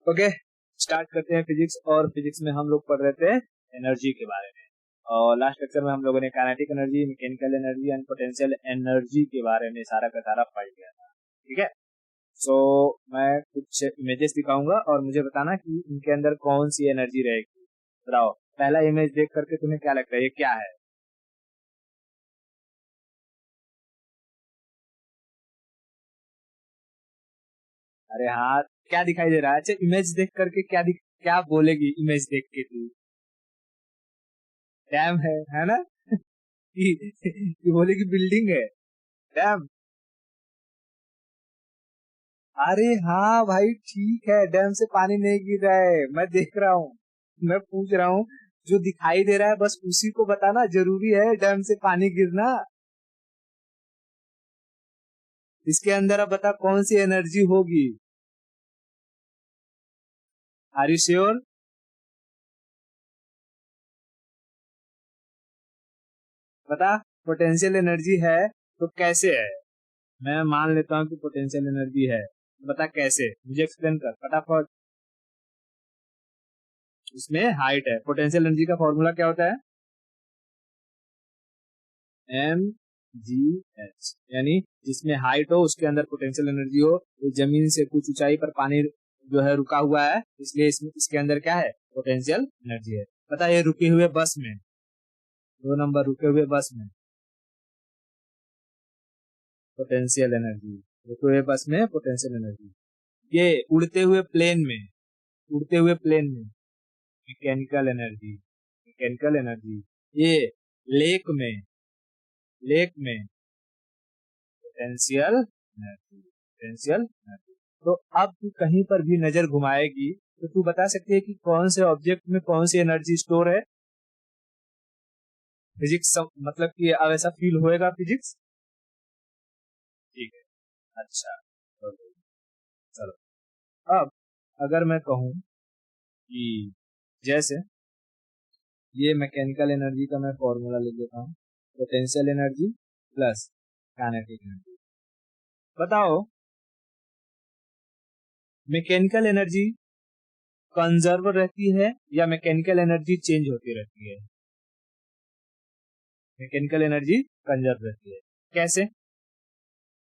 Okay, start करते हैं physics. और फिजिक्स में हम लोग पढ़ रहे थे एनर्जी के बारे में, और लास्ट लेक्चर में हम लोगों ने kinetic energy, mechanical energy and potential energy के बारे में सारा का सारा पढ़ लिया था। ठीक है, सो मैं कुछ इमेजेस दिखाऊंगा और मुझे बताना कि इनके अंदर कौन सी एनर्जी रहेगी। बताओ, पहला इमेज देख करके तुम्हें क्या लगता है, ये क्या है? अरे हाँ, क्या दिखाई दे रहा है? अच्छा, इमेज देख करके क्या बोलेगी इमेज देख के तू? डैम है ना? कि बोलेगी बिल्डिंग है। डैम। अरे हाँ भाई, ठीक है, डैम से पानी नहीं गिर रहा है, मैं देख रहा हूँ। मैं पूछ रहा हूँ, जो दिखाई दे रहा है बस उसी को बताना जरूरी है, डैम से पानी गिरना। इसके अंदर अब बता कौन सी एनर्जी होगी। Are you sure? बता। पोटेंशियल एनर्जी है तो कैसे है? मैं मान लेता हूँ कि पोटेंशियल एनर्जी है, बता कैसे, मुझे एक्सप्लेन कर फटाफट। इसमें हाइट है। पोटेंशियल एनर्जी का फॉर्मूला क्या होता है? एम जी एच, यानी जिसमें हाइट हो उसके अंदर पोटेंशियल एनर्जी हो। तो जमीन से कुछ ऊंचाई पर पानी जो है रुका हुआ है, इसलिए इसके अंदर क्या है? पोटेंशियल एनर्जी है। पता है, ये रुके हुए बस में, 2 नंबर रुके हुए बस में पोटेंशियल एनर्जी, रुके हुए बस में पोटेंशियल एनर्जी। ये उड़ते हुए प्लेन में, उड़ते हुए प्लेन में मैकेनिकल एनर्जी, मैकेनिकल एनर्जी। ये लेक में, लेक में पोटेंशियल एनर्जी, पोटेंशियल एनर्जी। तो अब तू कहीं पर भी नजर घुमाएगी तो तू बता सकती है कि कौन से ऑब्जेक्ट में कौन सी एनर्जी स्टोर है। फिजिक्स मतलब कि अब ऐसा फील होएगा फिजिक्स। ठीक है, अच्छा, चलो। अब अगर मैं कहूं कि जैसे ये मैकेनिकल एनर्जी का मैं फॉर्मूला ले लेता हूँ, potential energy plus kinetic energy. बताओ, मैकेनिकल एनर्जी कंजर्व रहती है या मैकेनिकल एनर्जी चेंज होती रहती है? मैकेनिकल एनर्जी कंजर्व रहती है। कैसे?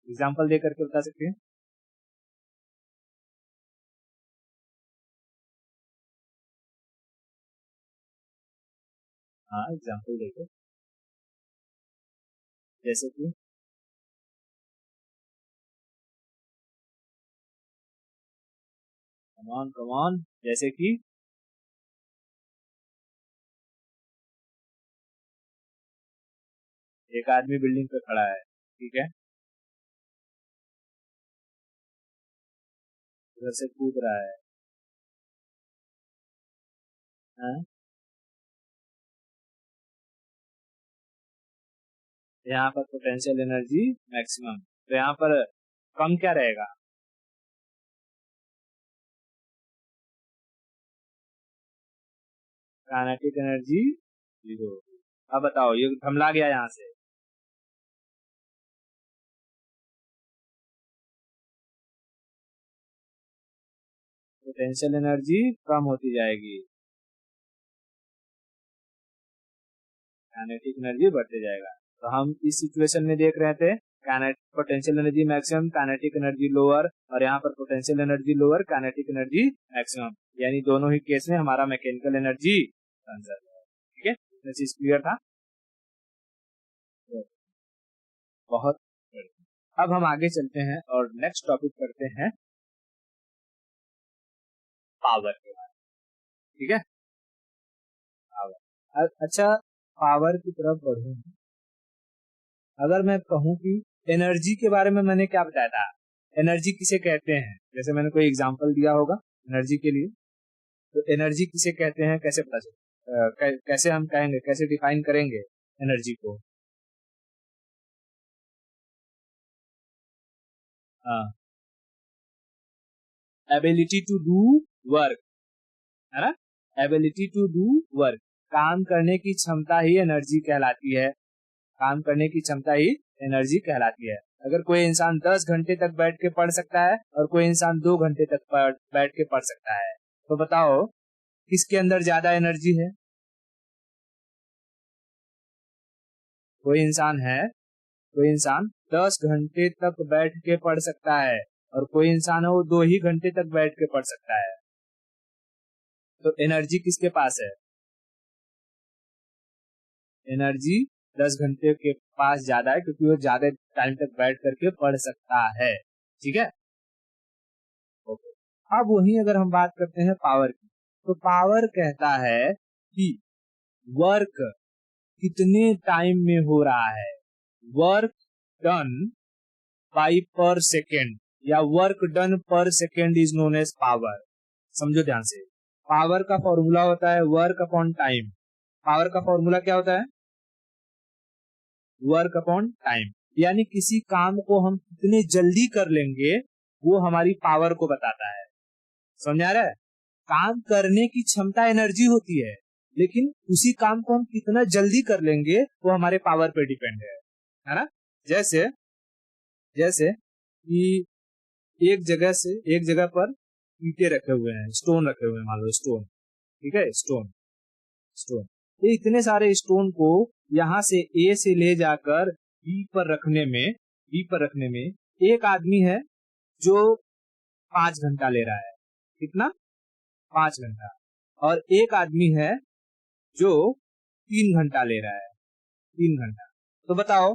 एग्जांपल दे करके बता सकते हैं? हाँ, एग्जांपल देखो। जैसे कि कमान कमान, जैसे कि एक आदमी बिल्डिंग पे खड़ा है, ठीक है, उधर से कूद रहा है। हाँ? यहाँ पर पोटेंशियल एनर्जी मैक्सिमम, तो यहाँ पर कम क्या रहेगा? Kinetic energy 0। अब बताओ, ये थमला गया यहाँ से। पोटेंशियल एनर्जी कम होती जाएगी, काइनेटिक एनर्जी बढ़ते जाएगा। तो हम इस सिचुएशन में देख रहे थे, potential energy maximum, kinetic energy lower, और यहाँ पर potential energy lower, kinetic energy maximum, यानी दोनों ही केस में हमारा मैकेनिकल एनर्जी कंजर्व है। ठीक है, ये चीज क्लियर था? बहुत बढ़िया। अब हम आगे चलते हैं और नेक्स्ट टॉपिक करते हैं पावर के बारे में। ठीक है, पावर। अच्छा, पावर की तरफ बढ़ूं, अगर मैं कहूँ कि एनर्जी के बारे में मैंने क्या बताया था, एनर्जी किसे कहते हैं, जैसे मैंने कोई एग्जांपल दिया होगा एनर्जी के लिए, तो एनर्जी किसे कहते हैं कैसे पता चले, कैसे हम कहेंगे, कैसे डिफाइन करेंगे एनर्जी को? हाँ, एबिलिटी टू डू वर्क, है ना? एबिलिटी टू डू वर्क, काम करने की क्षमता ही एनर्जी कहलाती है, काम करने की क्षमता ही एनर्जी कहलाती है। अगर कोई इंसान 10 घंटे तक बैठ के पढ़ सकता है और कोई इंसान 2 घंटे तक बैठ के पढ़ सकता है, तो बताओ किसके अंदर ज्यादा एनर्जी है? कोई इंसान 10 घंटे तक बैठ के पढ़ सकता है और कोई इंसान है वो 2 ही घंटे तक बैठ के पढ़ सकता है, तो एनर्जी किसके पास है? एनर्जी 10 घंटे के पास ज्यादा है, क्योंकि वो ज्यादा टाइम तक बैठ करके पढ़ सकता है। ठीक है, ओके। अब वही अगर हम बात करते हैं पावर की, तो पावर कहता है कि वर्क कितने टाइम में हो रहा है, work done by per second या work done per second is known as power. समझो ध्यान से, पावर का फॉर्मूला होता है वर्क अपॉन टाइम। पावर का फॉर्मूला क्या होता है? वर्क अपॉन टाइम, यानी किसी काम को हम कितने जल्दी कर लेंगे वो हमारी पावर को बताता है। समझ आ रहा है? काम करने की क्षमता एनर्जी होती है, लेकिन उसी काम को हम कितना जल्दी कर लेंगे वो हमारे पावर पे डिपेंड है ना? जैसे जैसे कि एक जगह पर ईंटें रखे हुए हैं, स्टोन रखे हुए हैं, मान लो स्टोन, ठीक है, स्टोन स्टोन ये इतने सारे स्टोन को यहाँ से ए से ले जाकर बी पर रखने में एक आदमी है जो 5 घंटा ले रहा है। कितना? 5 घंटा। और एक आदमी है जो 3 घंटा ले रहा है, 3 घंटा। तो बताओ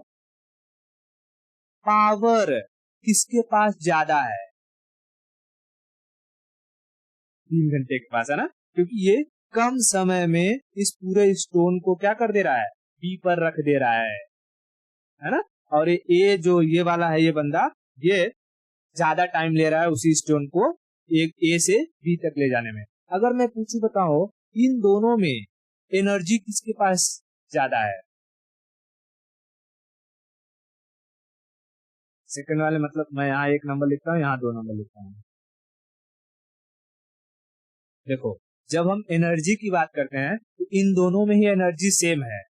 पावर किसके पास ज्यादा है? 3 घंटे के पास, है ना? क्योंकि ये कम समय में इस पूरे स्टोन को क्या कर दे रहा है? बी पर रख दे रहा है ना? और ये जो ये वाला है, ये बंदा, ये ज्यादा टाइम ले रहा है उसी स्टोन को एक ए से बी तक ले जाने में। अगर मैं पूछूं, बताओ इन दोनों में एनर्जी किसके पास ज्यादा है? सेकंड वाले, मतलब मैं यहाँ 1 नंबर लिखता हूँ, यहाँ 2 नंबर लिखता हूँ। देखो, जब हम एनर्जी की बात करते हैं तो इन दोनों में ही एनर्जी सेम है।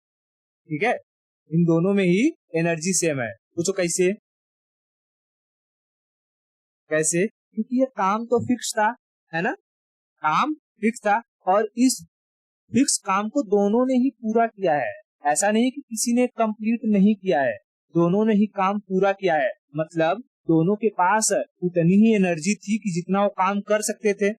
ठीक है, इन दोनों में ही एनर्जी सेम है। पूछो कैसे? कैसे? क्योंकि ये काम तो फिक्स था, है ना? काम फिक्स था और इस फिक्स काम को दोनों ने ही पूरा किया है। ऐसा नहीं कि किसी ने कंप्लीट नहीं किया है, दोनों ने ही काम पूरा किया है। मतलब दोनों के पास उतनी ही एनर्जी थी कि जितना वो काम कर सकते थे।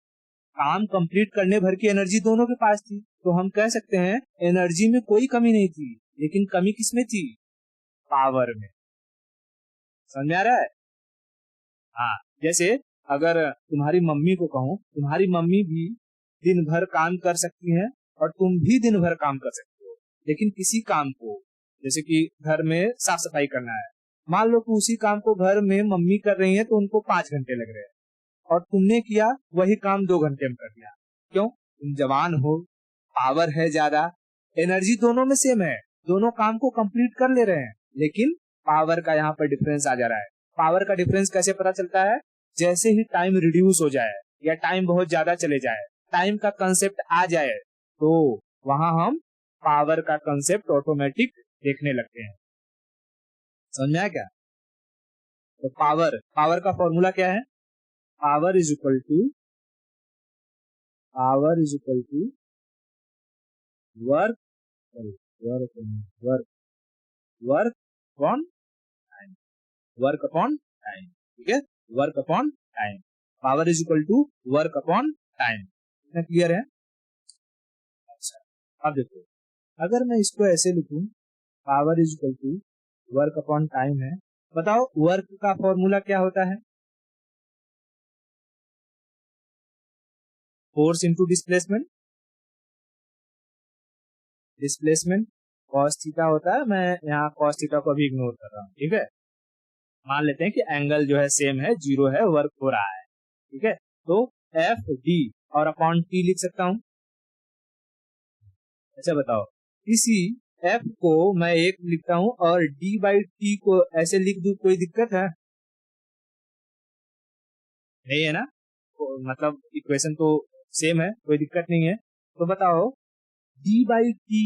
काम कंप्लीट करने भर की एनर्जी दोनों के पास थी, तो हम कह सकते हैं एनर्जी में कोई कमी नहीं थी। लेकिन कमी किसमें थी? पावर में। समझ में आ रहा है? हाँ, जैसे अगर तुम्हारी मम्मी को कहूँ, तुम्हारी मम्मी भी दिन भर काम कर सकती हैं और तुम भी दिन भर काम कर सकते हो, लेकिन किसी काम को, जैसे कि घर में साफ सफाई करना है, मान लो कि उसी काम को घर में मम्मी कर रही है तो उनको 5 घंटे लग रहे हैं और तुमने किया वही काम 2 घंटे में कर दिया। क्यों? तुम जवान हो, पावर है ज्यादा, एनर्जी दोनों में सेम है, दोनों काम को कंप्लीट कर ले रहे हैं, लेकिन पावर का यहाँ पर डिफरेंस आ जा रहा है। पावर का डिफरेंस कैसे पता चलता है? जैसे ही टाइम रिड्यूस हो जाए या टाइम बहुत ज्यादा चले जाए, टाइम का कंसेप्ट आ जाए, तो वहां हम पावर का कंसेप्ट ऑटोमेटिक देखने लगते हैं। समझ में आया क्या? तो पावर का फॉर्मूला क्या है? Power is equal to work work work work upon time, work upon time. ठीक है, work upon time, power is equal to work upon time. इतना क्लियर है? अच्छा, अब देखो, अगर मैं इसको ऐसे लिखूं, power is equal to work upon time है, बताओ वर्क का फॉर्मूला क्या होता है? Force into displacement. Displacement cos theta होता है, मैं यहाँ कॉस थीटा को अभी इग्नोर कर रहा हूँ। ठीक है, मान लेते हैं कि एंगल जो है सेम है, 0 है, वर्क हो रहा है। ठीक है, तो एफ डी और अपॉन टी लिख सकता हूँ। अच्छा बताओ, इसी एफ को मैं 1 लिखता हूँ और डी बाई टी को ऐसे लिख दूं, कोई दिक्कत है? नहीं है ना? मतलब इक्वेशन तो सेम है, कोई दिक्कत नहीं है। तो बताओ डी बाई टी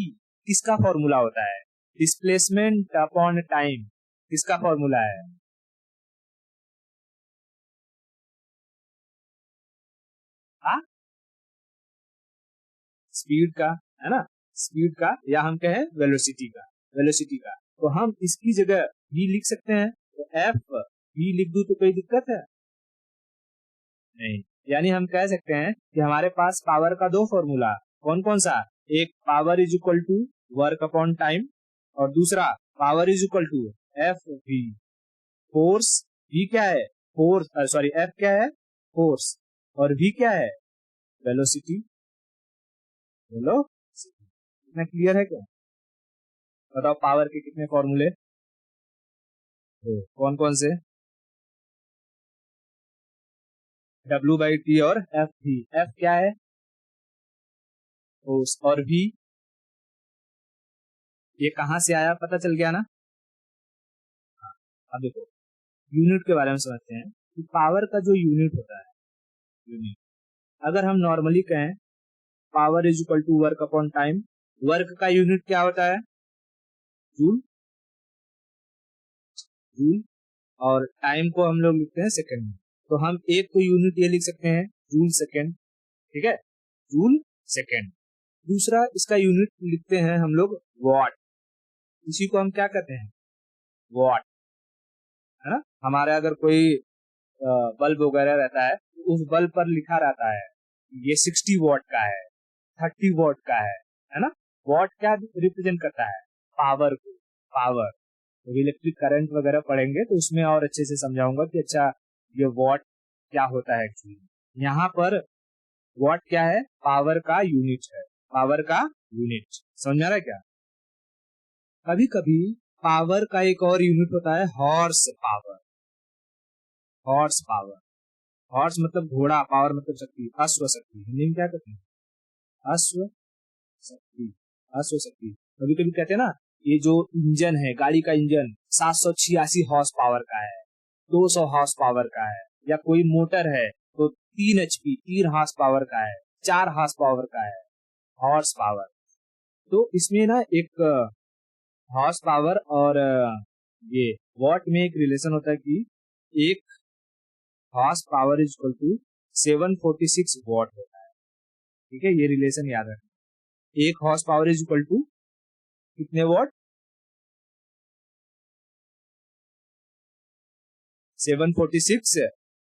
किसका फॉर्मूला होता है? डिस्प्लेसमेंट अपॉन टाइम किसका फॉर्मूला है? हाँ, स्पीड का, है ना, स्पीड का, या हम कहें वेलोसिटी का, वेलोसिटी का। तो हम इसकी जगह v लिख सकते हैं, तो एफ v लिख दूं तो कोई दिक्कत है? नहीं। यानी हम कह सकते हैं कि हमारे पास पावर का दो फॉर्मूला, कौन कौन सा? एक power is equal to work upon time, और दूसरा power is equal to F v. Force v क्या है? फोर्स, सॉरी, एफ क्या है? फोर्स, और v क्या है? वेलोसिटी। वेलोसिटी। इतना क्लियर है क्या? बताओ पावर के कितने फॉर्मूले? कौन कौन से? W बाई टी और एफ भी। एफ क्या है? फोर्स, और v ये कहां से आया, पता चल गया ना? हाँ। अब देखो यूनिट के बारे में समझते हैं कि पावर का जो यूनिट होता है, यूनिट, अगर हम नॉर्मली कहें power is equal to work upon time, work का यूनिट क्या होता है? जूल। जूल, और टाइम को हम लोग लिखते हैं सेकंड में। तो हम एक तो यूनिट ये लिख सकते हैं जूल सेकंड, ठीक है, जूल सेकंड। दूसरा इसका यूनिट लिखते हैं हम लोग वॉट। इसी को हम क्या कहते हैं? वॉट, है ना। हमारे अगर कोई बल्ब वगैरह रहता है तो उस बल्ब पर लिखा रहता है ये 60 वॉट का है, 30 वॉट का है ना। वॉट क्या रिप्रेजेंट करता है? पावर को, पावर। तो इलेक्ट्रिक करंट वगैरह पढ़ेंगे तो उसमें और अच्छे से समझाऊंगा कि अच्छा ये वॉट क्या होता है एक्चुअली। यहाँ पर वॉट क्या है? पावर का यूनिट है, पावर का यूनिट। समझ आ रहा है क्या? कभी कभी पावर का एक और यूनिट होता है horse power. Horse power, horse मतलब घोड़ा, पावर मतलब शक्ति, अश्व शक्ति। हिंदी में क्या कहते हैं? अश्व शक्ति, अश्व शक्ति। कभी कभी कहते हैं ना ये जो इंजन है, गाड़ी का इंजन 786 हॉर्स पावर का है, 200 हॉर्स पावर का है, या कोई मोटर है तो 3 HP, 3 हॉर्स पावर का है, 4 हॉर्स पावर का है, हॉर्स पावर। तो इसमें ना एक हॉर्स पावर और ये वॉट में एक रिलेशन होता है कि एक horse power is equal to 746 watt होता है, ठीक है। ये रिलेशन याद रखना, एक horse power is equal to कितने वॉट? 746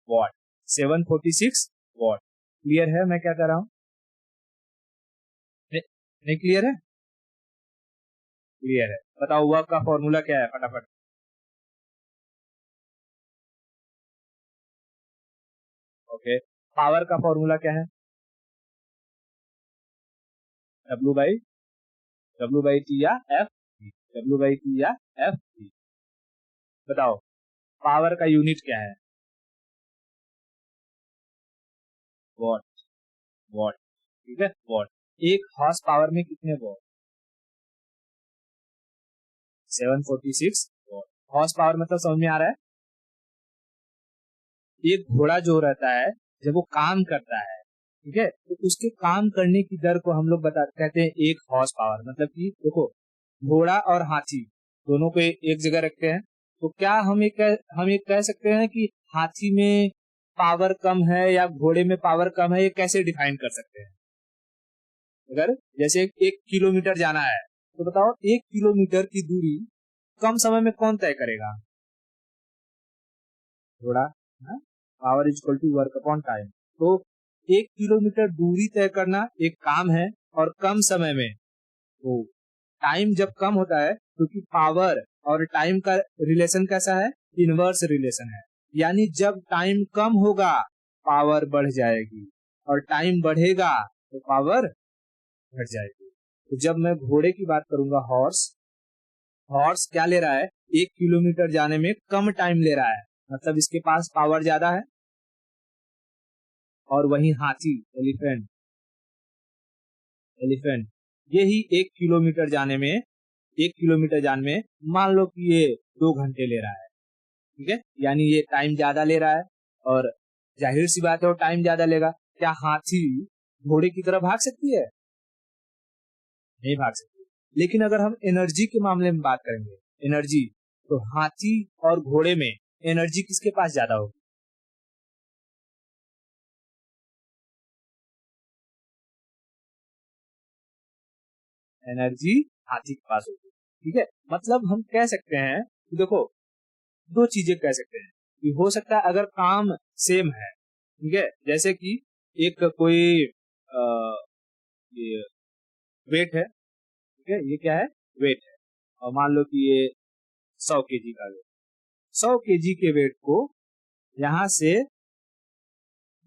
watt, 746 watt. क्लियर है मैं क्या कर रहा हूं? नहीं, नहीं क्लियर है? क्लियर है। बताओ वर्क का फॉर्मूला क्या है फटाफट? ओके, पावर का फॉर्मूला क्या है? W by, W by T या एफ, डब्ल्यू बाई टी या एफ। बताओ पावर का यूनिट क्या है? वॉट, वॉट, ठीक है, वॉट। एक हॉर्स पावर में कितने वॉट? 746 वॉट। हॉर्स पावर मतलब समझ में आ रहा है? एक घोड़ा जो रहता है जब वो काम करता है, ठीक है, तो उसके काम करने की दर को हम लोग बता कहते हैं एक हॉर्स पावर। मतलब कि देखो घोड़ा और हाथी दोनों को एक जगह रखते हैं, तो क्या हम एक कह सकते हैं कि हाथी में पावर कम है या घोड़े में पावर कम है? ये कैसे डिफाइन कर सकते हैं? अगर जैसे 1 किलोमीटर जाना है तो बताओ 1 किलोमीटर की दूरी कम समय में कौन तय करेगा? घोड़ा। Power is equal to work upon time. तो 1 किलोमीटर दूरी तय करना एक काम है, और कम समय में। तो टाइम जब कम होता है क्योंकि पावर और टाइम का रिलेशन कैसा है? इनवर्स रिलेशन है। यानी जब टाइम कम होगा पावर बढ़ जाएगी, और टाइम बढ़ेगा तो पावर घट जाएगी। तो जब मैं घोड़े की बात करूंगा, हॉर्स, हॉर्स क्या ले रहा है? 1 किलोमीटर जाने में कम टाइम ले रहा है, मतलब इसके पास पावर ज्यादा है। और वही हाथी, एलिफेंट, एलिफेंट ये ही 1 किलोमीटर जाने में, 1 किलोमीटर जाने में मान लो कि ये 2 घंटे ले रहा है, ठीक है। यानी ये टाइम ज्यादा ले रहा है, और जाहिर सी बात है वो टाइम ज्यादा लेगा। क्या हाथी घोड़े की तरह भाग सकती है? नहीं भाग सकती। लेकिन अगर हम एनर्जी के मामले में बात करेंगे, एनर्जी, तो हाथी और घोड़े में एनर्जी किसके पास ज्यादा होगी? एनर्जी हाथी के पास होगी। ठीक है, मतलब हम कह सकते हैं, देखो दो चीजें कह सकते हैं कि हो सकता है अगर काम सेम है, ठीक है, जैसे कि एक कोई ये वेट है, ठीक है, ये क्या है, वेट है, और मान लो कि ये 100 kg का वेट, 100 kg के वेट को यहाँ से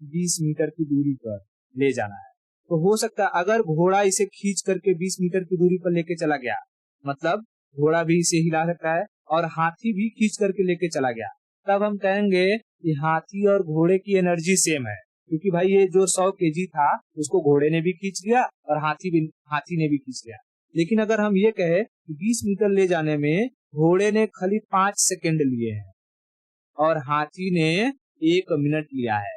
20 मीटर की दूरी पर ले जाना है। तो हो सकता है अगर घोड़ा इसे खींच करके 20 मीटर की दूरी पर लेके चला गया, मतलब घोड़ा भी इसे हिला सकता है और हाथी भी खींच करके लेके चला गया, तब हम कहेंगे कि हाथी और घोड़े की एनर्जी सेम है, क्योंकि भाई ये जो 100 kg था उसको घोड़े ने भी खींच लिया और हाथी ने भी खींच लिया। लेकिन अगर हम ये कहे कि 20 मीटर ले जाने में घोड़े ने खाली 5 सेकंड लिए हैं और हाथी ने 1 मिनट लिया है,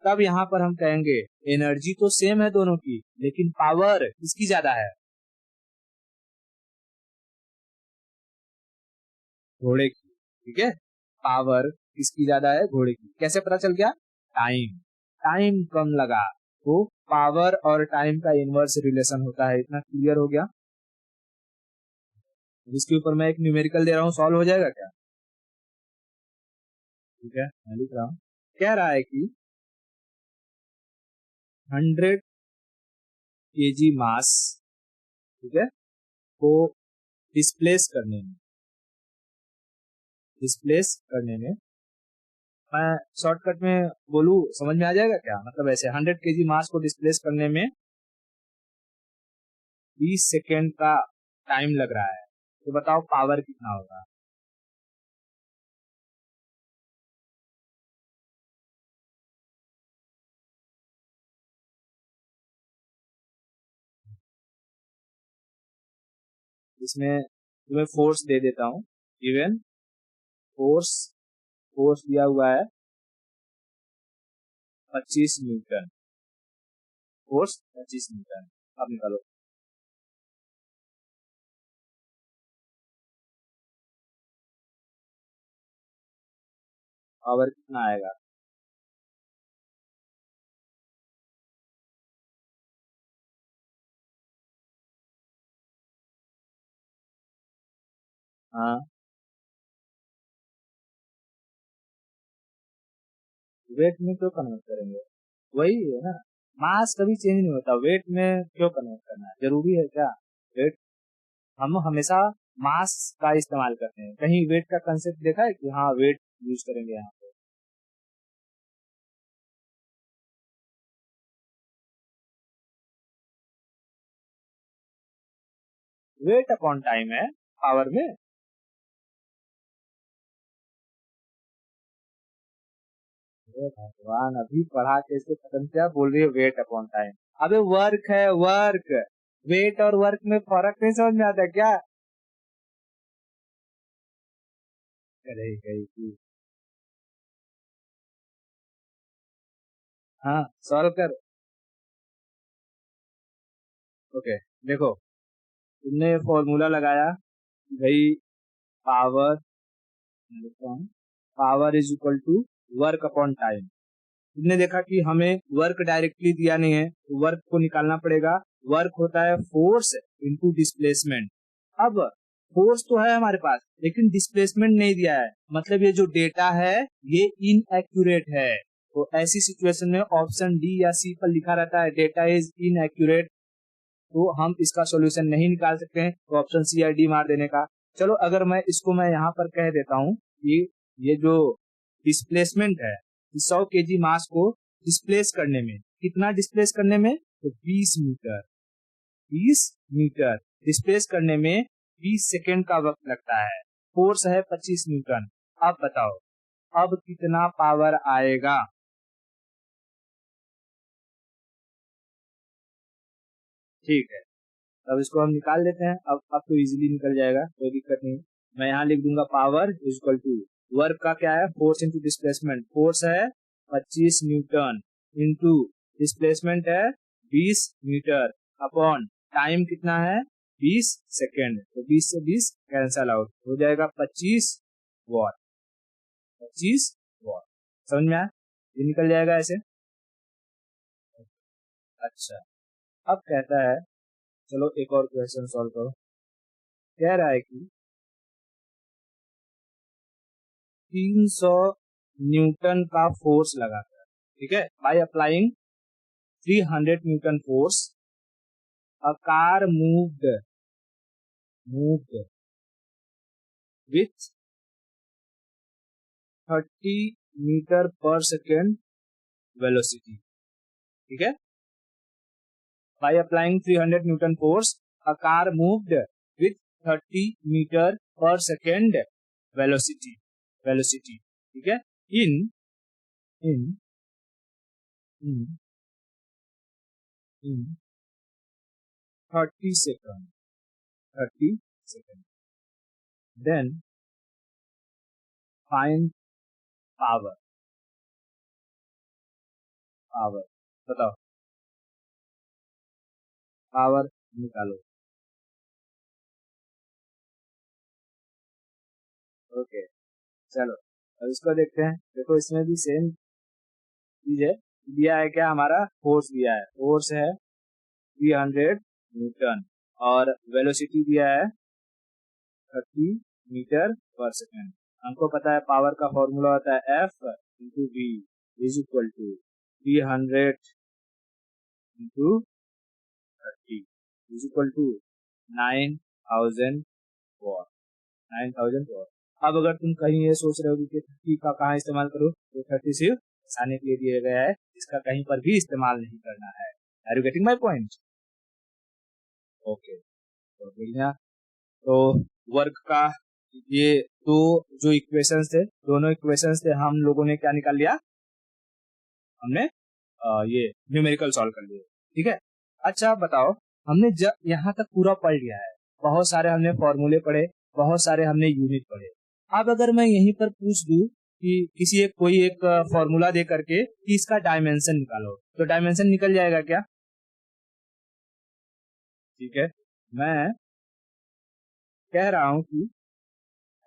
तब यहाँ पर हम कहेंगे एनर्जी तो सेम है दोनों की, लेकिन पावर किसकी ज्यादा है, घोड़े की। ठीक है, पावर किसकी ज्यादा है, घोड़े की। कैसे पता चल गया, टाइम, टाइम कम लगा तो पावर और टाइम का इनवर्स रिलेशन होता है। इतना क्लियर हो गया। इसके ऊपर मैं एक न्यूमेरिकल दे रहा हूँ, सॉल्व हो जाएगा क्या? ठीक है, मैं लिख रहा हूँ। कह रहा है कि 100 kg मास, ठीक है, को डिस्प्लेस करने में मैं शॉर्टकट में बोलूं, समझ में आ जाएगा क्या? मतलब ऐसे 100 kg मास को डिस्प्लेस करने में 20 सेकेंड का टाइम लग रहा है, तो बताओ पावर कितना होगा? इसमें तुम्हें फोर्स दे देता हूँ, गिवन फोर्स, फोर्स दिया हुआ है 25 न्यूटन, फोर्स 25 न्यूटन। अब निकालो। पावर कितना आएगा? हाँ, वेट में क्यों कन्वर्ट करेंगे? वही है ना, मास कभी चेंज नहीं होता, वेट में क्यों कन्वर्ट करना है, जरूरी है क्या? वेट, हम हमेशा मास का इस्तेमाल करते हैं, कहीं वेट का कंसेप्ट देखा है कि हाँ वेट यूज करेंगे यहाँ पे? वेट अपॉन टाइम है पावर में। अरे भगवान, अभी पढ़ा के इसको खत्म किया, बोल रही है वेट अपॉन टाइम। अबे वर्क है, वर्क, वेट और वर्क में फर्क नहीं समझ में आता क्या? अरे गई। हाँ, सॉल्व कर। ओके, देखो तुमने फॉर्मूला लगाया कि भाई power, power is equal to work upon time. तुमने देखा कि हमें वर्क डायरेक्टली दिया नहीं है, तो वर्क को निकालना पड़ेगा। वर्क होता है फोर्स इनटू डिस्प्लेसमेंट। अब फोर्स तो है हमारे पास, लेकिन डिस्प्लेसमेंट नहीं दिया है, मतलब ये जो डेटा है ये इनएक्यूरेट है। तो ऐसी सिचुएशन में ऑप्शन डी या सी पर लिखा रहता है डेटा इज इनएक्यूरेट, तो हम इसका सॉल्यूशन नहीं निकाल सकते हैं, तो ऑप्शन सी या डी मार देने का। चलो अगर मैं इसको मैं यहाँ पर कह देता हूँ कि ये जो डिस्प्लेसमेंट है, 100 kg मास को डिस्प्लेस करने में, कितना डिस्प्लेस करने में, तो 20 मीटर, 20 मीटर डिस्प्लेस करने में 20 सेकेंड का वक्त लगता है। फोर्स है 25 न्यूटन। अब बताओ अब कितना पावर आएगा? ठीक है, अब इसको हम निकाल लेते हैं। अब तो इजीली निकल जाएगा, कोई दिक्कत नहीं। मैं यहाँ लिख दूंगा power is equal to, work का क्या है, फोर्स इंटू डिस्प्लेसमेंट, फोर्स है 25 न्यूटन इंटू डिस्प्लेसमेंट है 20 मीटर, अपॉन टाइम कितना है 20 सेकेंड, तो 20 से 20 कैंसल आउट हो जाएगा 25 वॉट, 25 वॉट। समझ में आया? ये निकल जाएगा ऐसे। अच्छा, अब कहता है चलो एक और क्वेश्चन सॉल्व करो। कह रहा है कि 300 न्यूटन का फोर्स लगाकर, ठीक है, by applying 300 newton force a car moved with 30 metre पर सेकेंड वेलोसिटी, ठीक है, by applying 300 Newton force, a car moved with 30 meter per second velocity, ठीक है, in in in in 30 second, 30 second. Then find power. बताओ, power निकालो। Okay, चलो अब इसको देखते हैं। देखो इसमें भी सेम चीज है, दिया है क्या, हमारा फोर्स दिया है, फोर्स है 300 न्यूटन और वेलोसिटी दिया है 30 मीटर पर सेकेंड। हमको पता है पावर का फॉर्मूला होता है F into v is equal to 300 into 30 is equal to 9000 watt, 9000 watt. अब अगर तुम कहीं ये सोच रहे हो कि 30 का कहाँ इस्तेमाल करो, तो 30 सिर्फ हंसाने के लिए दिया गया है, इसका कहीं पर भी इस्तेमाल नहीं करना है। Are you getting my point? Okay, तो बढ़िया। तो वर्क का ये दो जो इक्वेशंस थे, दोनों इक्वेशंस थे, हम लोगों ने क्या निकाल लिया, हमने ये न्यूमेरिकल सॉल्व कर लिया, ठीक है। अच्छा बताओ, हमने यहाँ तक पूरा पढ़ लिया है, बहुत सारे हमने फॉर्मूले पढ़े, बहुत सारे हमने यूनिट पढ़े। अब अगर मैं यहीं पर पूछ दूं कि किसी एक कोई एक फॉर्मूला दे करके कि इसका डायमेंशन निकालो, तो डायमेंशन निकल जाएगा क्या? ठीक है, मैं कह रहा हूं कि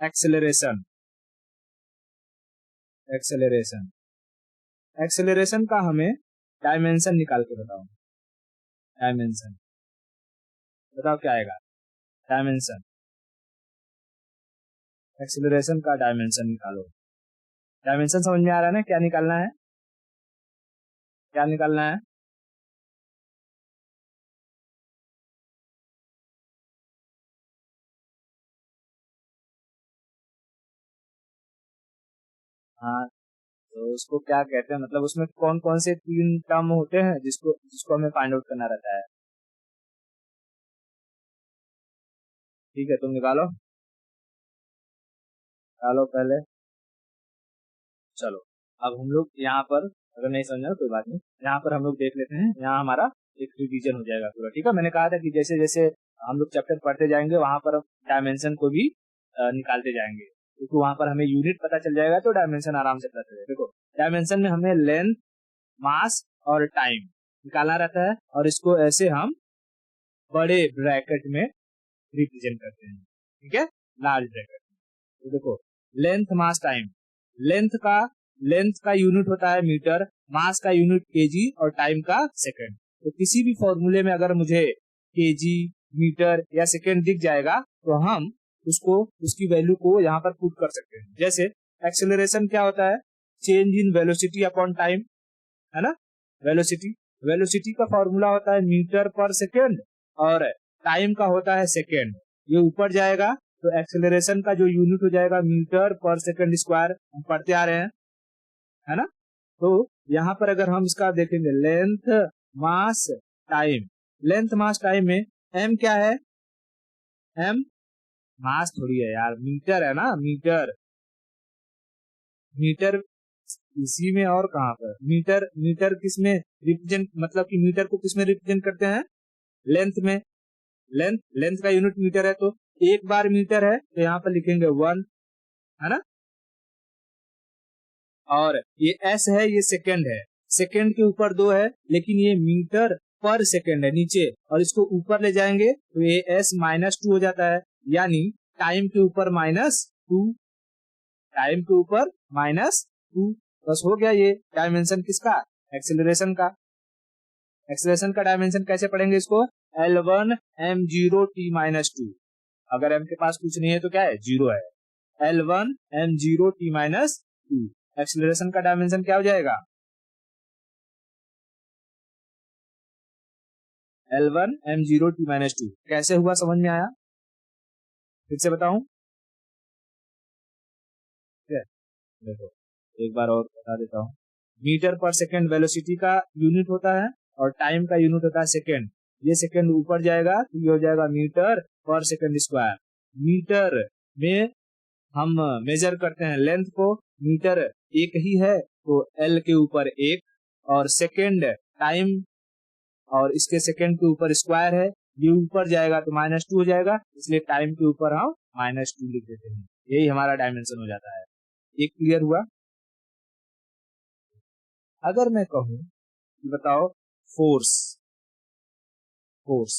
एक्सेलरेशन एक्सेलरेशन का हमें डायमेंशन निकाल के बताओ। डायमेंशन बताओ क्या आएगा, डायमेंशन, एक्सेलरेशन का डायमेंशन निकालो। डायमेंशन समझ में आ रहा है ना, क्या निकालना है, क्या निकालना है? हाँ, तो उसको क्या कहते हैं, मतलब उसमें कौन कौन से 3 टर्म होते हैं जिसको जिसको हमें फाइंड आउट करना रहता है। ठीक है, तुम निकालो, निकालो पहले। चलो अब हम लोग यहाँ पर, अगर नहीं समझा तो कोई बात नहीं, यहाँ पर हम लोग देख लेते हैं, यहाँ हमारा एक रिवीजन हो जाएगा पूरा, ठीक है। मैंने कहा था कि जैसे जैसे हम लोग चैप्टर पढ़ते जाएंगे वहां पर डायमेंशन को भी निकालते जाएंगे, क्योंकि वहां पर हमें यूनिट पता चल जाएगा तो डायमेंशन आराम से पता चल जाएगा। देखो डायमेंशन में हमें लेंथ, मास और टाइम निकालना रहता है, और इसको ऐसे हम बड़े ब्रैकेट में रिप्रेजेंट करते हैं, ठीक है, लार्ज ब्रैकेट में। तो देखो लेंथ, मास, टाइम। लेंथ का यूनिट होता है मीटर, मास का यूनिट केजी और टाइम का सेकंड। तो किसी भी फॉर्मूले में अगर मुझे केजी, मीटर या सेकंड दिख जाएगा तो हम उसको, उसकी वैल्यू को यहाँ पर पुट कर सकते हैं। जैसे एक्सेलरेशन क्या होता है, change in velocity upon time, है ना। वेलोसिटी का फॉर्मूला होता है मीटर पर सेकेंड और टाइम का होता है सेकेंड। ये ऊपर जाएगा तो एक्सेलरेशन का जो यूनिट हो जाएगा मीटर पर सेकेंड स्क्वायर, हम पढ़ते आ रहे हैं, है ना। तो यहाँ पर अगर हम इसका देखेंगे लेंथ, मास, टाइम, लेंथ, मास, टाइम में एम क्या है, एम मास थोड़ी है यार, मीटर है ना, मीटर इसी में, और कहाँ पर मीटर किसमें रिप्रेजेंट, मतलब कि मीटर को किसमें रिप्रेजेंट करते हैं, लेंथ में। लेंथ का यूनिट मीटर है, तो एक बार मीटर है तो यहाँ पर लिखेंगे 1, है ना। और ये एस है, ये सेकंड है, सेकंड के ऊपर 2 है, लेकिन ये मीटर पर सेकंड है नीचे, और इसको ऊपर ले जाएंगे तो ये एस -2 हो जाता है, यानी टाइम के ऊपर -2, टाइम के ऊपर -2। बस हो गया ये डायमेंशन किसका, एक्सेलरेशन का। एक्सेलरेशन का डायमेंशन कैसे पढ़ेंगे इसको, L1 m0 t minus two. अगर m के पास कुछ नहीं है तो क्या है, जीरो है। L1 m0 t minus two. Acceleration का डायमेंशन क्या हो जाएगा, L1 m0 t minus two. कैसे हुआ समझ में आया, फिर से बताऊं, ठीक है? देखो एक बार और बता देता हूँ। मीटर पर सेकेंड वेलोसिटी का यूनिट होता है और टाइम का यूनिट होता है सेकेंड। ये सेकेंड ऊपर जाएगा तो ये हो जाएगा मीटर पर सेकेंड स्क्वायर। मीटर में हम मेजर करते हैं लेंथ को, मीटर एक ही है तो एल के ऊपर एक, और सेकेंड टाइम और इसके सेकेंड के ऊपर स्क्वायर है, ये ऊपर जाएगा तो माइनस टू हो जाएगा, इसलिए टाइम के ऊपर हम माइनस टू लिख देते हैं। यही हमारा डायमेंशन हो जाता है। एक क्लियर हुआ। अगर मैं कहूं कि बताओ फोर्स, फोर्स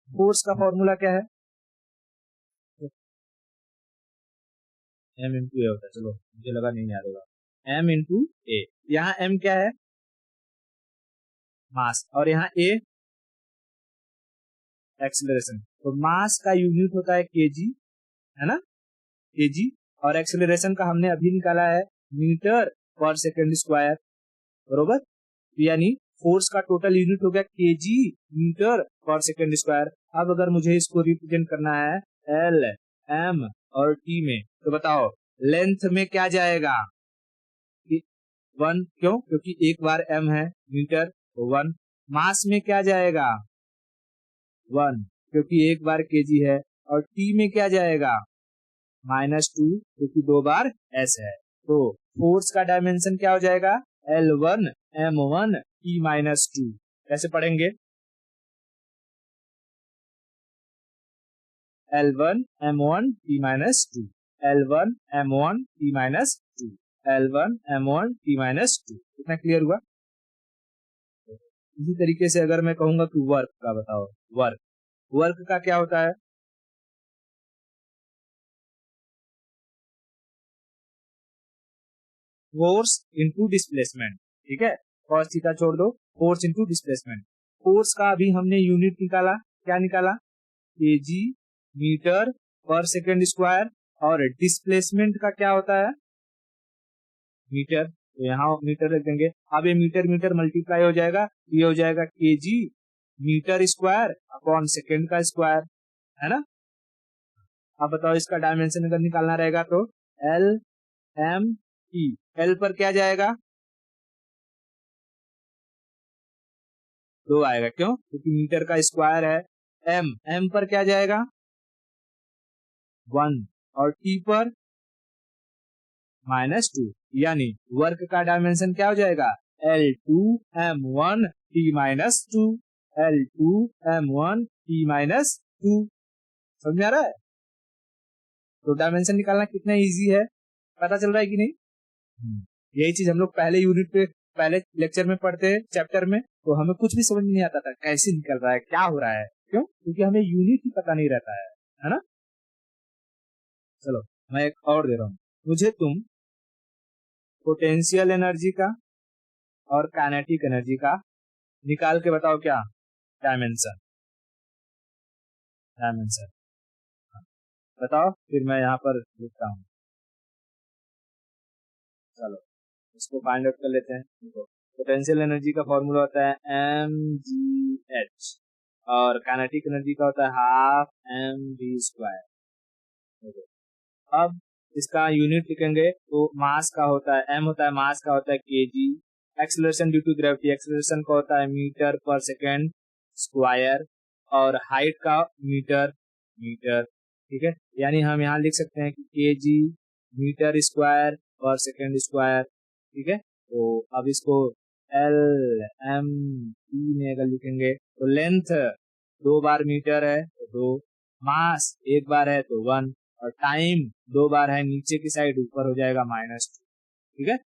फोर्स का फॉर्मूला क्या है, एम इंटू ए होता है। चलो मुझे लगा नहीं याद होगा, एम इंटू ए। यहाँ एम क्या है, मास, और यहाँ ए एक्सेलरेशन। तो मास का यूनिट होता है केजी, है ना, केजी, और एक्सेलरेशन का हमने अभी निकाला है मीटर पर सेकेंड स्क्वायर, बरोबर। यानी फोर्स का टोटल यूनिट हो गया केजी मीटर पर सेकेंड स्क्वायर। अब अगर मुझे इसको रिप्रेजेंट करना है एल, एम और टी में, तो बताओ लेंथ में क्या जाएगा, वन, क्यों, क्योंकि एक बार एम है मीटर तो वन। मास में क्या जाएगा, वन, क्योंकि एक बार केजी है, और टी में क्या जाएगा, माइनस टू, क्योंकि दो बार एस है। तो फोर्स का डायमेंशन क्या हो जाएगा, L1 M1 T minus two. कैसे पढ़ेंगे, L1 M1 T minus two, L1 M1 T minus two, L1 M1 T minus two. इतना क्लियर हुआ। इसी तरीके से अगर मैं कहूंगा कि वर्क का बताओ, वर्क, वर्क का क्या होता है, फोर्स इंटू डिस्प्लेसमेंट, ठीक है, cos थीटा छोड़ दो, फोर्स इंटू डिस्प्लेसमेंट। फोर्स का अभी हमने यूनिट निकाला, क्या निकाला, केजी मीटर पर सेकेंड स्क्वायर, और डिस्प्लेसमेंट का क्या होता है, मीटर, तो यहाँ मीटर रख देंगे। अब ये मीटर मीटर मल्टीप्लाई हो जाएगा, ये हो जाएगा KG metre square upon second का स्क्वायर, है ना। अब बताओ इसका डायमेंशन अगर निकालना रहेगा तो एल एम टी, एल पर क्या जाएगा, दो आएगा, क्यों, क्योंकि मीटर का स्क्वायर है। एम, एम पर क्या जाएगा, वन, और टी पर माइनस टू। यानी वर्क का डायमेंशन क्या हो जाएगा, L2 M1 T minus two, L2 M1 T minus two. समझ में आ रहा है। तो डायमेंशन निकालना कितना इजी है, पता चल रहा है कि नहीं। यही चीज हम लोग पहले यूनिट पे, पहले लेक्चर में पढ़ते हैं चैप्टर में, तो हमें कुछ भी समझ नहीं आता था कैसे निकल रहा है, क्या हो रहा है, क्यों, क्योंकि हमें यूनिट ही पता नहीं रहता है ना। चलो मैं एक और दे रहा हूँ, मुझे तुम पोटेंशियल एनर्जी का और काइनेटिक एनर्जी का निकाल के बताओ, क्या डायमेंशन, डायमेंशन बताओ, फिर मैं यहाँ पर लिखता हूँ। चलो इसको फाइंड आउट कर लेते हैं। देखो पोटेंशियल एनर्जी का फॉर्मूला होता है mgh, और काइनेटिक एनर्जी का होता है हाफ mv²। अब इसका यूनिट लिखेंगे तो मास का होता है, m होता है मास का होता है KG, acceleration due to gravity, acceleration का होता है मीटर पर सेकेंड स्क्वायर, और हाइट का मीटर, मीटर, ठीक है। यानी हम यहाँ लिख सकते हैं कि केजी मीटर स्क्वायर पर सेकेंड स्क्वायर, ठीक है। तो अब इसको एल एम टी में अगर लिखेंगे तो लेंथ दो बार मीटर है तो दो, मास एक बार है तो वन, और टाइम दो बार है नीचे की साइड, ऊपर हो जाएगा माइनस टू, ठीक है।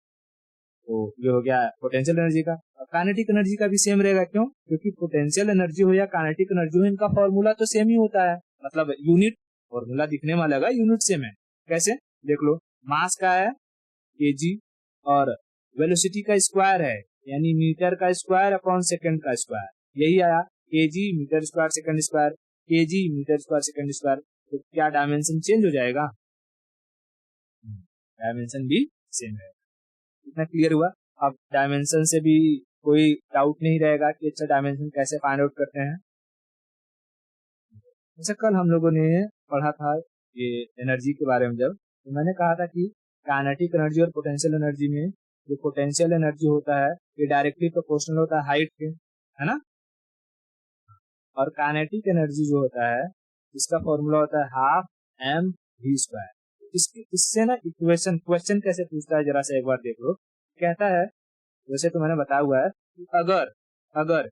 तो ये हो गया पोटेंशियल एनर्जी का। और काइनेटिक एनर्जी का भी सेम रहेगा, क्यों, क्योंकि पोटेंशियल एनर्जी हो या काइनेटिक एनर्जी हो, इनका फॉर्मूला तो सेम ही होता है, मतलब यूनिट, फॉर्मूला दिखने में अलग है, यूनिट सेम है। कैसे, देख लो, मास का है केजी, और वेलोसिटी का स्क्वायर है, यानी मीटर का स्क्वायर अपॉन सेकेंड का स्क्वायर, यही आया। KG metre square second square, KG metre square second square, तो क्या डायमेंशन चेंज हो जाएगा? डायमेंशन भी सेम है। इतना क्लियर हुआ। अब डायमेंशन से भी कोई डाउट नहीं रहेगा कि अच्छा डायमेंशन कैसे फाइंड आउट करते हैं। जैसे कल हम लोगों ने पढ़ा था ये एनर्जी के बारे में, जब तो मैंने कहा था कि काइनेटिक एनर्जी और पोटेंशियल एनर्जी में जो पोटेंशियल एनर्जी होता है ये डायरेक्टली प्रोपोर्शनल होता है हाइट के, है ना। और काइनेटिक एनर्जी जो होता है इसका फॉर्मूला होता है हाफ एम वी स्क्वायर। इससे ना इक्वेशन क्वेश्चन कैसे पूछता है जरा से एक बार देख लो। कहता है, वैसे तो मैंने बताया हुआ है कि अगर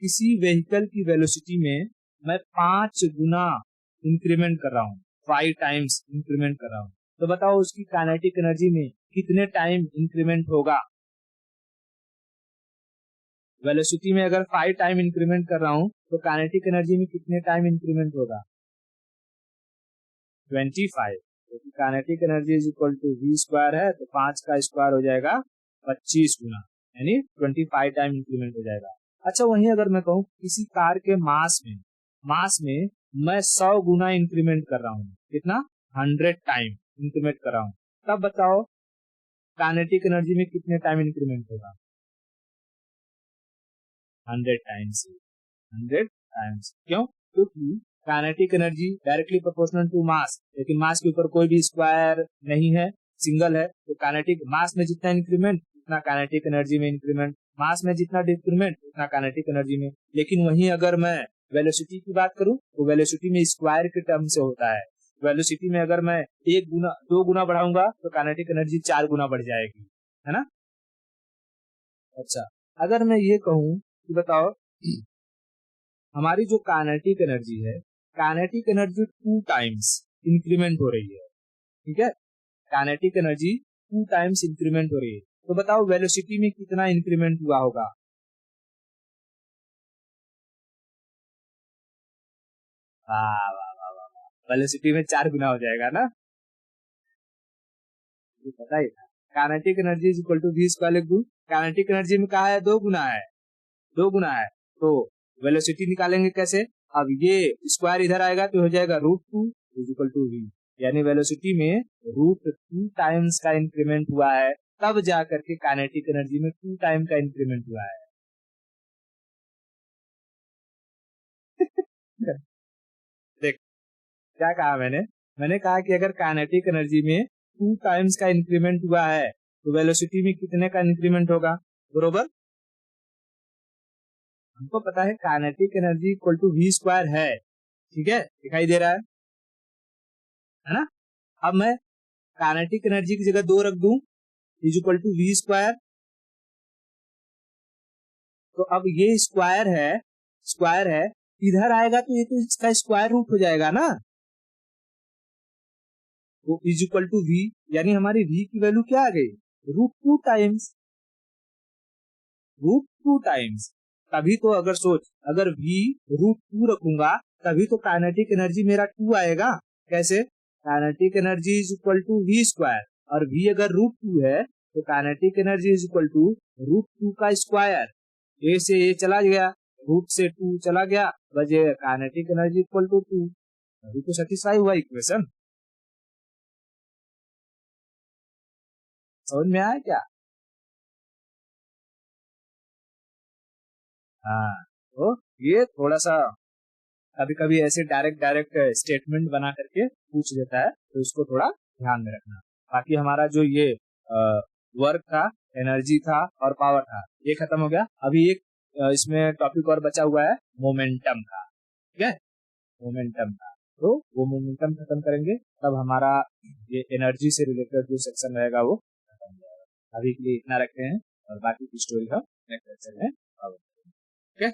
किसी व्हीकल की वेलोसिटी में मैं 5 गुना इंक्रीमेंट कर रहा हूँ, 5 टाइम्स इंक्रीमेंट कर रहा हूँ, तो बताओ उसकी काइनेटिक एनर्जी में कितने टाइम इंक्रीमेंट होगा। वेलोसिटी में अगर 5 टाइम इंक्रीमेंट कर रहा हूँ तो काइनेटिक एनर्जी में कितने टाइम इंक्रीमेंट होगा? 25। तो kinetic energy is equal to v square है, तो 5 का स्क्वायर हो जाएगा 25 गुना, यानी 25 टाइम इंक्रीमेंट हो जाएगा। अच्छा, वहीं अगर मैं कहूँ किसी कार के मास में मैं 100 गुना इंक्रीमेंट कर रहा हूँ, कितना? 100 टाइम इंक्रीमेंट कर रहा हूँ, तब बताओ काइनेटिक एनर्जी में कितने टाइम इंक्रीमेंट होगा? 100 टाइम्स। 100 टाइम्स क्यों? क्योंकि kinetic energy directly proportional to mass, लेकिन मास के ऊपर कोई भी स्क्वायर नहीं है, सिंगल है, तो काइनेटिक मास में जितना इंक्रीमेंट उतना काइनेटिक एनर्जी में इंक्रीमेंट, मास में जितना डिक्रीमेंट उतना काइनेटिक एनर्जी में। लेकिन वहीं अगर मैं वेलोसिटी की बात करूं तो वेलोसिटी में स्क्वायर के टर्म से होता है। वेलोसिटी में अगर मैं 1 गुना 2 गुना बढ़ाऊंगा तो काइनेटिक एनर्जी 4 गुना बढ़ जाएगी, है ना। अच्छा, अगर मैं ये कहूं कि बताओ हमारी जो काइनेटिक एनर्जी है, काइनेटिक एनर्जी 2 टाइम्स इंक्रीमेंट हो रही है, ठीक है। काइनेटिक एनर्जी 2 टाइम्स इंक्रीमेंट हो रही है, तो बताओ वेलोसिटी में कितना इंक्रीमेंट हुआ होगा? वाह वाह वाह वाह वाह, वेलोसिटी में 4 गुना हो जाएगा ना। ये पता ही था। Kinetic energy is equal to v square लिख दूं। काइनेटिक एनर्जी में कहा है 2 गुना है, 2 गुना है, तो वेलोसिटी निकालेंगे कैसे? अब ये स्क्वायर इधर आएगा तो हो जाएगा √2 इज इक्वल टू वी, यानी वेलोसिटी में √2 टाइम्स का इंक्रीमेंट हुआ है, तब जा करके काइनेटिक एनर्जी में 2 टाइम का इंक्रीमेंट हुआ है। देख, क्या कहा मैंने कहा कि अगर काइनेटिक एनर्जी में 2 टाइम्स का इंक्रीमेंट हुआ है तो वेलोसिटी में कितने का इंक्रीमेंट होगा, बरोबर। हमको पता है kinetic energy equal to v square है, ठीक है, दिखाई दे रहा है ना। अब मैं काइनेटिक एनर्जी की जगह 2 रख दूं, is equal to v square, तो अब ये स्क्वायर है, इधर आएगा तो ये तो इसका स्क्वायर रूट हो जाएगा ना, वो इज इक्वल टू वी, यानी हमारी वी की वैल्यू क्या आ गई? √2 टाइम्स, √2 टाइम्स। तभी तो अगर सोच, अगर v √2 रखूंगा तभी तो काइनेटिक एनर्जी मेरा 2 आएगा। कैसे? Kinetic energy is equal to v square, और v अगर √2 है तो kinetic energy is equal to √2 का स्क्वायर। a से a चला गया, रूट से 2 चला गया, बचे काइनेटिक एनर्जी इक्वल टू 2। अभी तो सेटिस्फाई हुआ इक्वेशन, समझ में आया क्या? हाँ, तो ये थोड़ा सा कभी कभी ऐसे डायरेक्ट स्टेटमेंट बना करके पूछ देता है, तो इसको थोड़ा ध्यान में रखना। बाकी हमारा जो ये वर्क था, एनर्जी था और पावर था, ये खत्म हो गया। अभी एक इसमें टॉपिक और बचा हुआ है, मोमेंटम का, ठीक है, मोमेंटम का। तो वो मोमेंटम खत्म करेंगे तब हमारा ये एनर्जी से रिलेटेड जो सेक्शन रहेगा वो खत्म हो जाएगा। अभी के लिए इतना रखते हैं और बाकी की स्टोरी हम नेक्स्ट लेक्चर में कवर करेंगे, ठीक है।